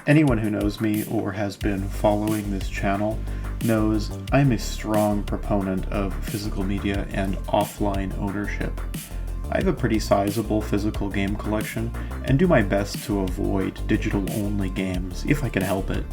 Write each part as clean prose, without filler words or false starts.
Anyone who knows me or has been following this channel knows I'm a strong proponent of physical media and offline ownership. I have a pretty sizable physical game collection and do my best to avoid digital-only games if I can help it.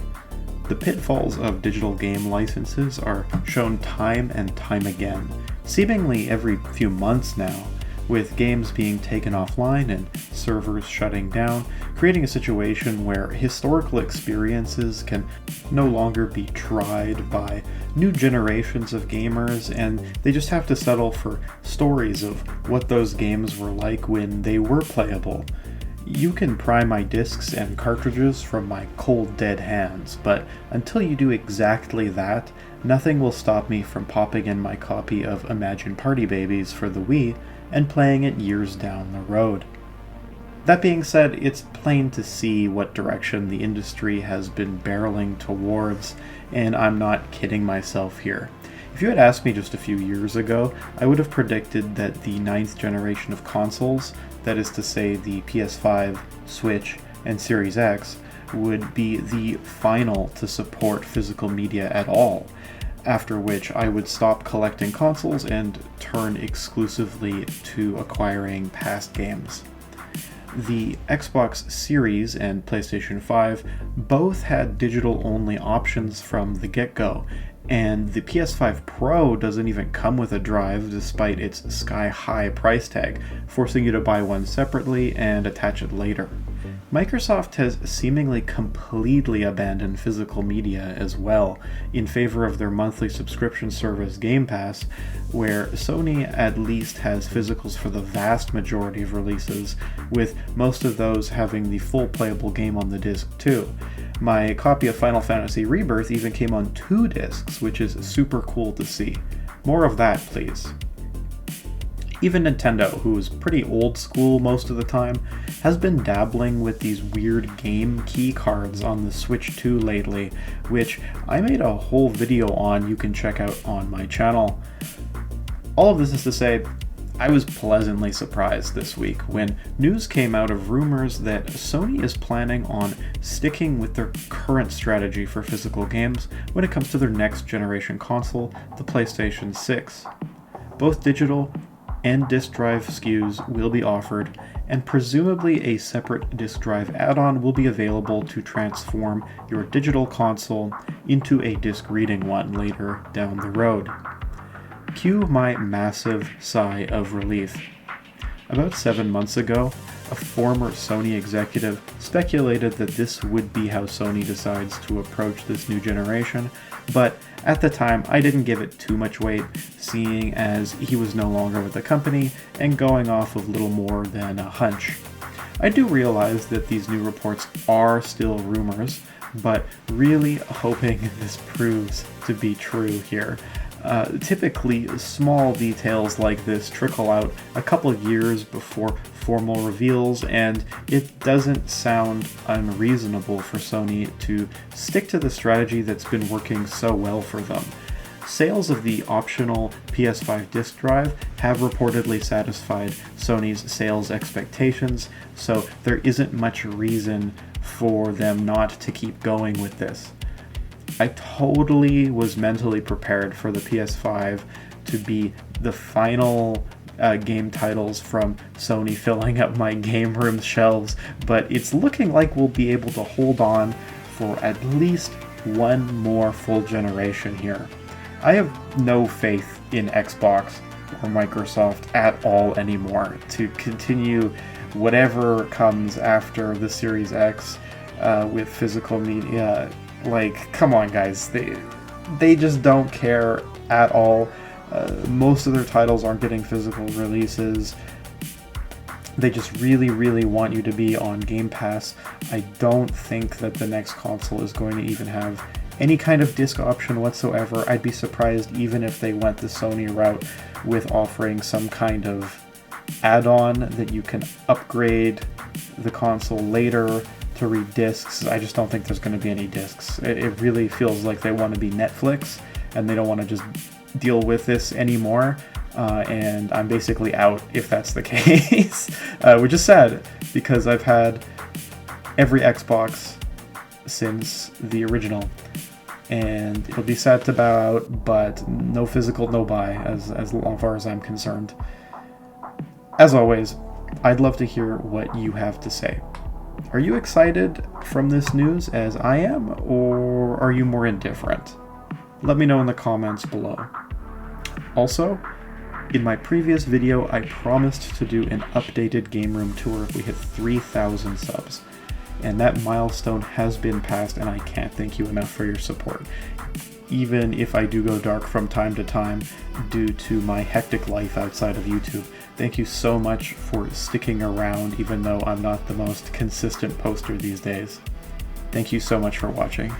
The pitfalls of digital game licenses are shown time and time again, seemingly every few months now, with games being taken offline and servers shutting down, creating a situation where historical experiences can no longer be tried by new generations of gamers, and they just have to settle for stories of what those games were like when they were playable. You can pry my discs and cartridges from my cold dead hands, but until you do exactly that, nothing will stop me from popping in my copy of Imagine Party Babies for the Wii and playing it years down the road. That being said, it's plain to see what direction the industry has been barreling towards, and I'm not kidding myself here. If you had asked me just a few years ago, I would have predicted that the 9th generation of consoles, that is to say the PS5, Switch, and Series X, would be the final to support physical media at all, after which I would stop collecting consoles and turn exclusively to acquiring past games. The Xbox Series and PlayStation 5 both had digital-only options from the get-go, and the PS5 Pro doesn't even come with a drive despite its sky-high price tag, forcing you to buy one separately and attach it later. Microsoft has seemingly completely abandoned physical media as well, in favor of their monthly subscription service Game Pass, where Sony at least has physicals for the vast majority of releases, with most of those having the full playable game on the disc too. My copy of Final Fantasy Rebirth even came on 2 discs, which is super cool to see. More of that, please. Even Nintendo, who is pretty old school most of the time, has been dabbling with these weird game key cards on the Switch 2 lately, which I made a whole video on you can check out on my channel. All of this is to say, I was pleasantly surprised this week when news came out of rumors that Sony is planning on sticking with their current strategy for physical games when it comes to their next generation console, the PlayStation 6. Both digital and disk drive SKUs will be offered, and presumably a separate disk drive add-on will be available to transform your digital console into a disk reading one later down the road. Cue my massive sigh of relief. About 7 months ago, a former Sony executive speculated that this would be how Sony decides to approach this new generation, but at the time I didn't give it too much weight, seeing as he was no longer with the company and going off of little more than a hunch. I do realize that these new reports are still rumors, but really hoping this proves to be true here. Typically, small details like this trickle out a couple years before formal reveals, and it doesn't sound unreasonable for Sony to stick to the strategy that's been working so well for them. Sales of the optional PS5 disk drive have reportedly satisfied Sony's sales expectations, so there isn't much reason for them not to keep going with this. I totally was mentally prepared for the PS5 to be the final game titles from Sony filling up my game room shelves, but it's looking like we'll be able to hold on for at least one more full generation here. I have no faith in Xbox or Microsoft at all anymore to continue whatever comes after the Series X with physical media. Like, come on guys, they just don't care at all. Most of their titles aren't getting physical releases. They just really want you to be on Game Pass. I don't think that the next console is going to even have any kind of disc option whatsoever. I'd be surprised even if they went the Sony route with offering some kind of add-on that you can upgrade the console later to read discs. I just don't think there's going to be any discs. It really feels like they want to be Netflix and they don't want to just deal with this anymore. And I'm basically out if that's the case, which is sad because I've had every Xbox since the original, and it'll be sad to bow out, but no physical, no buy, as far as I'm concerned. As always, I'd love to hear what you have to say. Are you excited from this news as I am, or are you more indifferent? Let me know in the comments below. Also, in my previous video, I promised to do an updated game room tour if we hit 3,000 subs. And that milestone has been passed, and I can't thank you enough for your support. Even if I do go dark from time to time due to my hectic life outside of YouTube, thank you so much for sticking around even though I'm not the most consistent poster these days. Thank you so much for watching.